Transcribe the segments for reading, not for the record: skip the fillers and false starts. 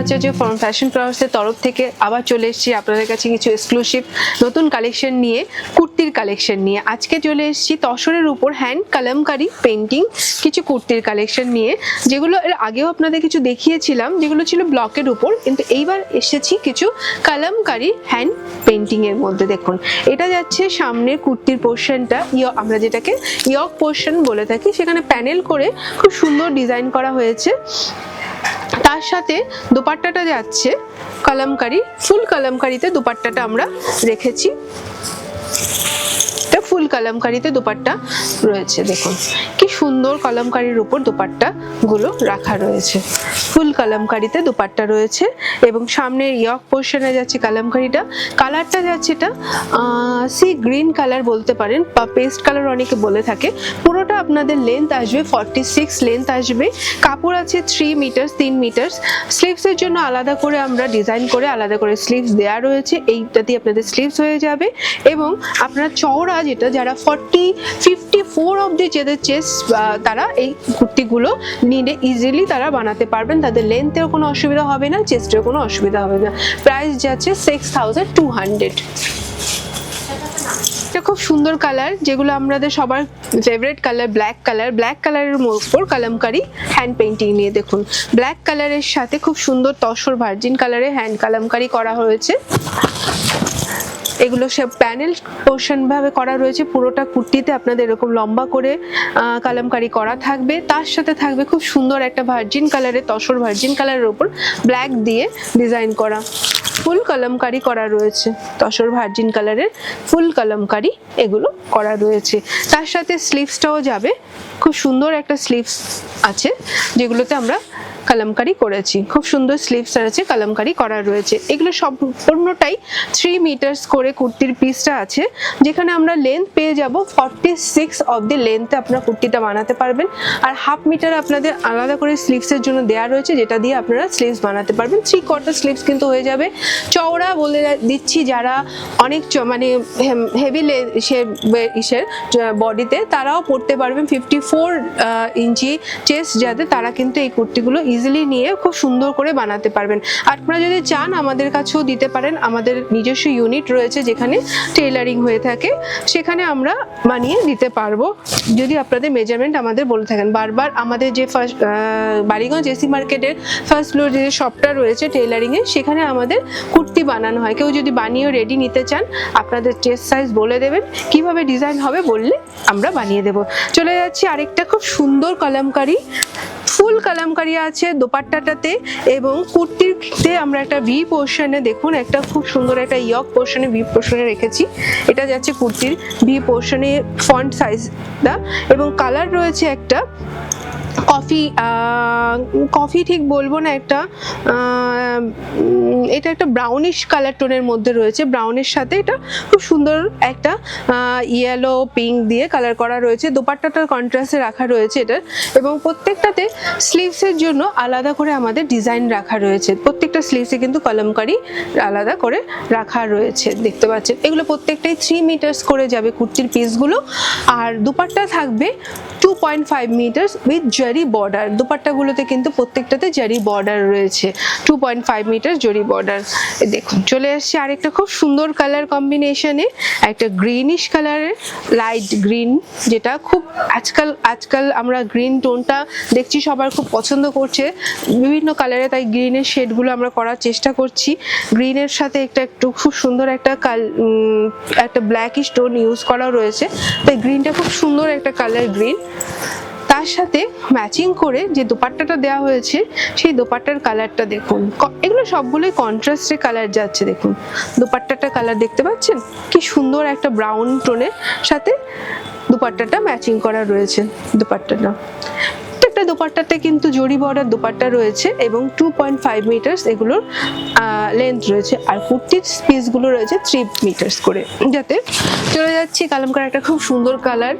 Acharya from fashion ফ্লাওয়ার্সের তরফ থেকে আবার চলে এসেছি আপনাদের কাছে কিছু এক্সক্লুসিভ নতুন কালেকশন নিয়ে, কুর্তির কালেকশন নিয়ে। আজকে চলে এসেছি তসরের উপর হ্যান্ড কালামকারি পেন্টিং কিছু কুর্তির কালেকশন নিয়ে, যেগুলো এর আগেও আপনাদের কিছু দেখিয়েছিলাম, যেগুলো ছিল ব্লকের উপর, কিন্তু এইবার এসেছি কিছু কালামকারি হ্যান্ড পেন্টিং এর মধ্যে। দেখুন, এটা যাচ্ছে সামনের কুর্তির পোর্শনটা, আমরা যেটাকে ইয়ক পোর্শন বলে থাকি, সেখানে প্যানেল করে খুব সুন্দর ডিজাইন করা হয়েছে। তার সাথে দোপাট্টাটা যাচ্ছে কালামকারি, ফুল কালামকারিতে দোপাট্টাটা আমরা রেখেছি। ফুল কালামকারিতে দোপাট্টা রয়েছে, দেখুন কি সুন্দর কালামকারির উপর দোপাট্টা গুলো রাখা রয়েছে। ফুল কালামকারিতে দোপাট্টা রয়েছে এবং সামনের ইয়ক পোর্শনে যাচ্ছে কালামকারিটা। কালারটা যাচ্ছে এটা সি গ্রিন কালার বলতে পারেন, বা পেস্ট কালার অনেকে বলে থাকে। পুরোটা আপনাদের লেন্থ আসবে 46 লেন্থ আসবে। কাপড় আছে 3 মিটার 3 মিটার। স্লিভসের জন্য আলাদা করে আমরা ডিজাইন করে আলাদা করে স্লিভস দেওয়া রয়েছে, এইটা দিয়ে আপনাদের স্লিভস হয়ে যাবে। এবং আপনারা চওড়া যেটা, যারা 54 অবধি যেদের চেস্ট, তারা এই কুর্তিগুলো নিলে ইজিলি তারা বানাতে পারবেন, তাদের লেন্থেও কোনো অসুবিধা হবে না, চেস্টেও কোনো অসুবিধা হবে না। প্রাইস যাচ্ছে 6200। এটা খুব সুন্দর কালার, যেগুলো আমাদের সবার favourite colour black colour. Black কালারের উপর কালামকারি হ্যান্ড পেইন্টিং নিয়ে দেখুন, ব্ল্যাক কালারের সাথে খুব সুন্দর তসর ভার্জিন কালারে হ্যান্ড কালামকারি করা হয়েছে। এগুলো সব প্যানেল পোর্শন ভাবে করা রয়েছে। পুরোটা কুর্তিতে আপনাদের এরকম লম্বা করে কালামকারি করা থাকবে। তার সাথে থাকবে খুব সুন্দর একটা ভার্জিন কালারের, তসর ভার্জিন কালারের উপর ব্ল্যাক দিয়ে ডিজাইন করা ফুল কালামকারি করা রয়েছে। তসর ভার্জিন কালারের ফুল কালামকারি এগুলো করা রয়েছে। তার সাথে স্লিভসটাও যাবে, খুব সুন্দর একটা স্লিভস আছে যেগুলোতে আমরা কালামকারি করেছি। খুব সুন্দর স্লিভস আছে, কালামকারি করা রয়েছে। এগুলো সম্পূর্ণটাই 3 মিটার্স করে কুর্তির পিসটা আছে, যেখানে আমরা লেন্থ পেয়ে যাব 46 অবধি লেন্থে আপনারা কুর্তিটা বানাতে পারবেন। আর হাফ মিটার আপনাদের আলাদা করে স্লিভসের জন্য দেওয়া রয়েছে, যেটা দিয়ে আপনারা স্লিভস বানাতে পারবেন। 3/4 স্লিভস কিন্তু হয়ে যাবে। চওড়া বলে দিচ্ছি, যারা অনেক মানে হেভি ইসের বডিতে, তারাও পরতে পারবেন। 54 ইঞ্চি চেস্ট যাদের, তারা কিন্তু এই কুর্তিগুলো ইজিলি নিয়ে খুব সুন্দর করে বানাতে পারবেন। আপনারা যদি চান আমাদের কাছেও দিতে পারেন, আমাদের নিজস্ব ইউনিট রয়েছে যেখানে টেইলারিং হয়ে থাকে, সেখানে আমরা বানিয়ে দিতে পারবো যদি আপনাদের মেজারমেন্ট আমাদের বলে থাকেন। বারবার আমাদের যে বাড়িগঞ্জ এসি মার্কেটের ফার্স্ট ফ্লোর যে শপটা রয়েছে টেইলারিংয়ে, সেখানে আমাদের কুর্তি বানানো হয়। কেউ যদি বানিয়ে রেডি নিতে চান, আপনাদের চেস্ট সাইজ বলে দেবেন, কিভাবে ডিজাইন হবে বললে আমরা বানিয়ে দেব। চলে যাচ্ছি আরেকটা খুব সুন্দর কালামকারি, ফুল কালামকারি আছে দোপাট্টাটাতে, এবং কুর্তিতে আমরা একটা ভি পোর্শনে, দেখুন একটা খুব সুন্দর একটা ইয়ক পোর্শনে ভি পোর্শনে রেখেছি। এটা যাচ্ছে কুর্তির ভি পোর্শনে ফন্ট সাইজটা, এবং কালার রয়েছে একটা কফি ঠিক বলবো না, এটা একটা ব্রাউনিশ কালার টোনের মধ্যে রয়েছে। ব্রাউনের সাথে এটা খুব সুন্দর একটা ইয়েলো পিঙ্ক দিয়ে কালার করা রয়েছে। দোপাট্টাটার কন্ট্রাস্টে রাখা রয়েছে এটা, এবং প্রত্যেকটাতে স্লিভসের জন্য আলাদা করে আমাদের ডিজাইন রাখা রয়েছে। প্রত্যেকটা স্লিভসে কিন্তু কলমকারি আলাদা করে রাখা রয়েছে, দেখতে পাচ্ছেন। এগুলো প্রত্যেকটাই 3 মিটার্স করে যাবে কুর্তির পিসগুলো। আর দোপাট্টা থাকবে 2.5 মিটার্স উইথ জারি বর্ডার। দোপাট্টাগুলোতে কিন্তু প্রত্যেকটাতে জারি বর্ডার রয়েছে, 2.5 মিটার জারি বর্ডার। দেখুন, চলে আসছে আরেকটা খুব সুন্দর কালার কম্বিনেশনে, একটা গ্রিনিশ কালারের, লাইট গ্রিন, যেটা খুব আজকাল আমরা গ্রিন টোনটা দেখছি সবার খুব পছন্দ করছে বিভিন্ন কালারে, তাই গ্রিনের শেডগুলো আমরা করার চেষ্টা করছি। গ্রিনের সাথে একটু খুব সুন্দর একটা ব্ল্যাকিশ টোন ইউজ করা রয়েছে, তাই গ্রিনটা খুব সুন্দর একটা কালার গ্রিন। তার সাথে ম্যাচিং করে যে দোপাট্টাটা দেওয়া হয়েছে, সেই দোপাট্টার কালারটা দেখুন। এগুলো সবগুলোই কন্ট্রাস্টে কালার যাচ্ছে। দেখুন দোপাট্টাটা কালার দেখতে পাচ্ছেন, কি সুন্দর একটা ব্রাউন টোনের সাথে দোপাট্টাটা ম্যাচিং করা রয়েছে। দোপাট্টাটা দোপাট্টাতে কিন্তু জরি বর্ডার দোপাট্টা রয়েছে, এবং 2.5 মিটার্স এগুলোর লেন্থ রয়েছে। আর কুর্তির পিসগুলো রয়েছে 3 মিটার্স করে। যাতে চলে যাচ্ছি কালামকারি, একটা খুব সুন্দর কালার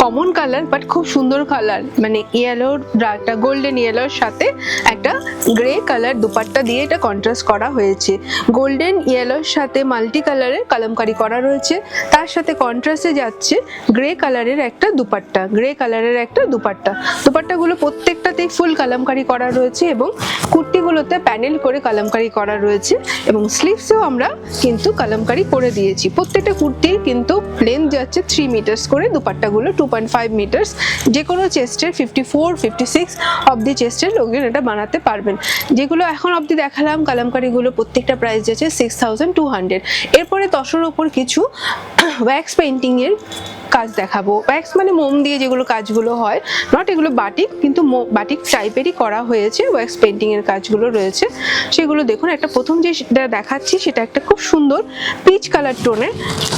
কমন কালার বাট খুব সুন্দর কালার, মানে ইয়েলোর একটা গোল্ডেন ইয়েলোর সাথে একটা গ্রে কালার দুপাট্টা দিয়ে এটা কন্ট্রাস্ট করা হয়েছে। গোল্ডেন ইয়েলোর সাথে মাল্টি কালারের কালামকারি করা রয়েছে, তার সাথে কন্ট্রাস্টে যাচ্ছে গ্রে কালারের একটা দুপাট্টা, গ্রে কালারের একটা দুপাট্টা। দুপাট্টাগুলো প্রত্যেকটাতেই ফুল কালামকারি করা রয়েছে এবং কুর্তিগুলোতে প্যানেল করে কালামকারি করা রয়েছে এবং স্লিভসেও আমরা কিন্তু কালামকারি করে দিয়েছি। প্রত্যেকটা কুর্তির কিন্তু লেন্থ যাচ্ছে 3 মিটার্স করে, দুপাট্টাগুলো 2.5 মিটার্স। যে কোনো চেস্টের 54, 56 অবধি চেস্টের লোকজন এটা বানাতে পারবেন। যেগুলো এখন অবধি দেখালাম কালামকারিগুলো প্রত্যেকটা প্রাইস যাচ্ছে 6200। এরপরে তসর ওপর কিছু ওয়্যাক্স পেইন্টিংয়ের কাজ দেখাবো। ওয়্যাক্স মানে মোম দিয়ে যেগুলো কাজগুলো হয়, নট এগুলো বাটিক, কিন্তু বাটিক টাইপেরই করা হয়েছে। ওয়্যাক্স পেইন্টিং এর কাজগুলো রয়েছে, সেগুলো দেখুন। একটা প্রথম যেটা দেখাচ্ছি সেটা একটা খুব সুন্দর পিচ কালার টোনে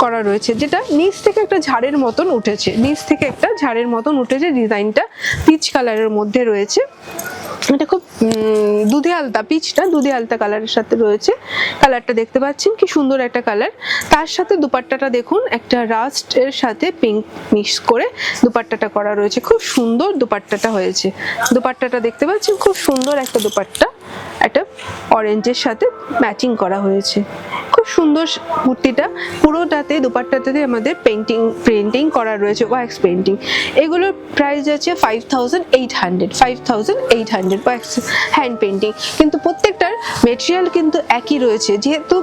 করা রয়েছে, যেটা নিচ থেকে একটা ঝাড়ের মতন উঠেছে, নিচ থেকে একটা ঝাড়ের মতন উঠেছে। ডিজাইনটা পিচ কালারের মধ্যে রয়েছে। এটা খুব দুধে আলতা, পিচটা দুধে আলতা কালারের সাথে রয়েছে। কালারটা দেখতে পাচ্ছেন কি সুন্দর একটা কালার। তার সাথে দুপাট্টাটা দেখুন, একটা রাস্ট এর সাথে পিঙ্ক মিক্স করে দুপাট্টাটা করা রয়েছে। খুব সুন্দর দুপাট্টাটা হয়েছে। দুপাট্টাটা দেখতে পাচ্ছেন, খুব সুন্দর একটা দুপাট্টা, একটা অরেঞ্জের সাথে ম্যাচিং করা হয়েছে। খুব সুন্দর কুর্তিটা, পুরোটাতে দুপাট্টাতে আমাদের প্রিন্টিং করা রয়েছে, ওয়্যাক্স পেইন্টিং। এগুলোর প্রাইস আছে 5800 ওয়্যাক্স হ্যান্ড পেইন্টিং। কিন্তু প্রত্যেকটার মেটেরিয়াল কিন্তু একই রয়েছে, যেহেতু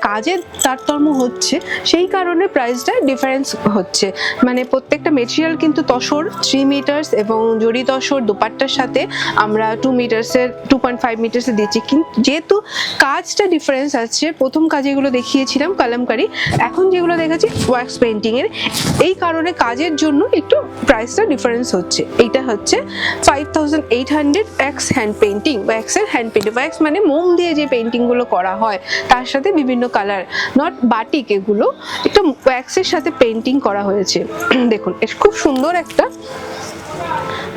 কাজের তারতম্য হচ্ছে সেই কারণে প্রাইসটা ডিফারেন্স হচ্ছে। মানে প্রত্যেকটা মেটেরিয়াল কিন্তু তসর 3 মিটার্স এবং জরি তসর দুপাট্টার সাথে আমরা 2.5 মিটার্সে দিচ্ছি। কিন্তু যেহেতু কাজটা ডিফারেন্স আছে, প্রথম কাজেগুলো দেখিয়েছিলাম কালামকারি, এখন যেগুলো দেখাচ্ছি ওয়্যাক্স পেইন্টিং এর, এই কারণে কাজের জন্য একটু প্রাইসটা ডিফারেন্স হচ্ছে। এইটা হচ্ছে 5800 ওয়্যাক্স হ্যান্ড পেইন্টিং। ওয়্যাক্সের হ্যান্ড পেইন্টিং, ওয়্যাক্স মানে মোম দিয়ে যে পেইন্টিং গুলো করা হয় তার সাথে বিভিন্ন কালার, নট বাটিক, এগুলো একটু ওয়্যাক্সের সাথে পেইন্টিং করা হয়েছে। দেখুন খুব সুন্দর একটা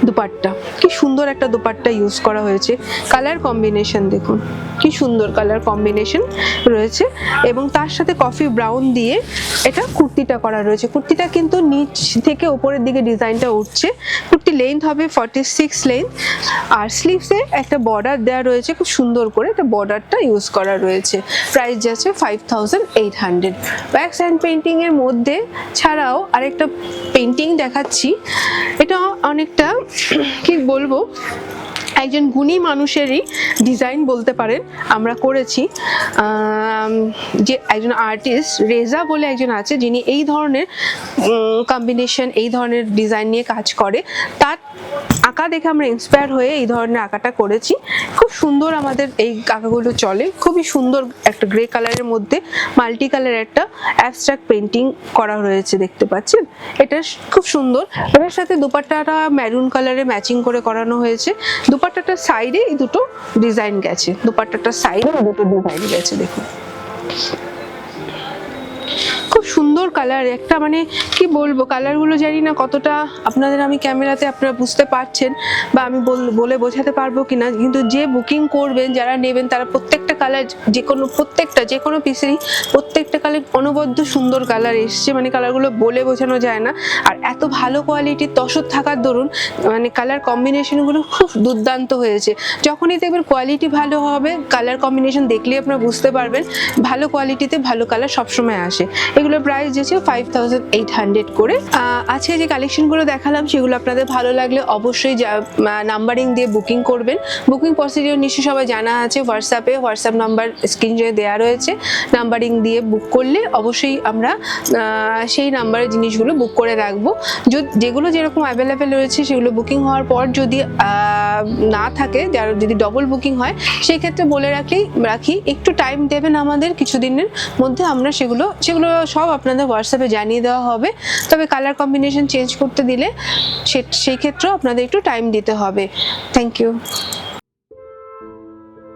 দুপাট্টা, কি সুন্দর একটা দুপাট্টা ইউজ করা হয়েছে। কালার কম্বিনেশন দেখুন, কি সুন্দর কালার কম্বিনেশন রয়েছে এবং তার সাথে কফি ব্রাউন দিয়ে এটা কুর্তিটা করা রয়েছে। কুর্তিটা কিন্তু নিচ থেকে উপরের দিকে ডিজাইনটা উঠছে। কুর্তি লেন্থ হবে 46 লেন্থ, আর স্লিভসে একটা বর্ডার দেওয়া রয়েছে, খুব সুন্দর করে একটা বর্ডারটা ইউজ করা রয়েছে। প্রাইস যাচ্ছে 5800। ওয়্যাক্স হ্যান্ড পেইন্টিং এর মধ্যে ছাড়াও আরেকটা পেইন্টিং দেখাচ্ছি। এটা অনেকটা কি বলবো, একজন গুণী মানুষেরই ডিজাইন বলতে পারেন, আমরা করেছি। যে একজন আর্টিস্ট রেজা বলে একজন আছে, যিনি এই ধরনের কম্বিনেশন, এই ধরনের ডিজাইন নিয়ে কাজ করে। তার আঁকা দেখে আমরা ইন্সপায়ার হয়ে এই ধরনের আঁকাটা করেছি। খুব সুন্দর আমাদের এই আঁকাগুলো চলে, খুবই সুন্দর। একটা গ্রে কালারের মধ্যে মাল্টি কালার একটা অ্যাবস্ট্রাক্ট পেইন্টিং করা রয়েছে, দেখতে পাচ্ছেন। এটা খুব সুন্দর। এটার সাথে দুপাট্টাটা মেরুন কালারে ম্যাচিং করে করানো হয়েছে। দুপাট্টাটার সাইডে এই দুটো ডিজাইন গেছে, দুপাট্টাটার সাইডে দুটো ডিজাইন গেছে, দেখুন খুব সুন্দর কালার। একটা মানে কি বলবো, কালারগুলো জানি না কতটা আপনাদের আমি ক্যামেরাতে আপনারা বুঝতে পারছেন বা আমি বলে বোঝাতে পারবো কিনা, কিন্তু যে বুকিং করবেন, যারা নেবেন, তারা প্রত্যেকটা কালার, যে কোনো পিসেরই প্রত্যেকটা কালার অনবদ্য সুন্দর কালার এসছে। মানে কালারগুলো বলে বোঝানো যায় না। আর এত ভালো কোয়ালিটির তসর থাকার দরুন মানে কালার কম্বিনেশনগুলো খুব দুর্দান্ত হয়েছে। যখনই দেখবেন কোয়ালিটি ভালো হবে, কালার কম্বিনেশন দেখলে আপনারা বুঝতে পারবেন ভালো কোয়ালিটিতে ভালো কালার সবসময় আসে। এগুলোর প্রাইস যেছে 5800 করে। আজকে যে কালেকশনগুলো দেখালাম সেগুলো আপনাদের ভালো লাগলে অবশ্যই নাম্বারিং দিয়ে বুকিং করবেন। বুকিং প্রসিডিওর নিশ্চয়ই সবাই জানা আছে, হোয়াটসঅ্যাপ নাম্বার স্ক্রিনে দেওয়া রয়েছে। নাম্বারিং দিয়ে বুক করলে অবশ্যই আমরা সেই নাম্বারে জিনিসগুলো বুক করে রাখবো। যেগুলো যেরকম অ্যাভেলেবেল রয়েছে সেগুলো বুকিং হওয়ার পর যদি না থাকে, যারা যদি ডবল বুকিং হয়, সেই ক্ষেত্রে বলে রাখি একটু টাইম দেবেন আমাদের, কিছুদিনের মধ্যে আমরা সেগুলো সব আপনাদের হোয়াটসঅ্যাপে জানিয়ে দেওয়া হবে। তবে কালার কম্বিনেশন চেঞ্জ করতে দিলে সেই ক্ষেত্রেও আপনাদের একটু টাইম দিতে হবে। Thank you.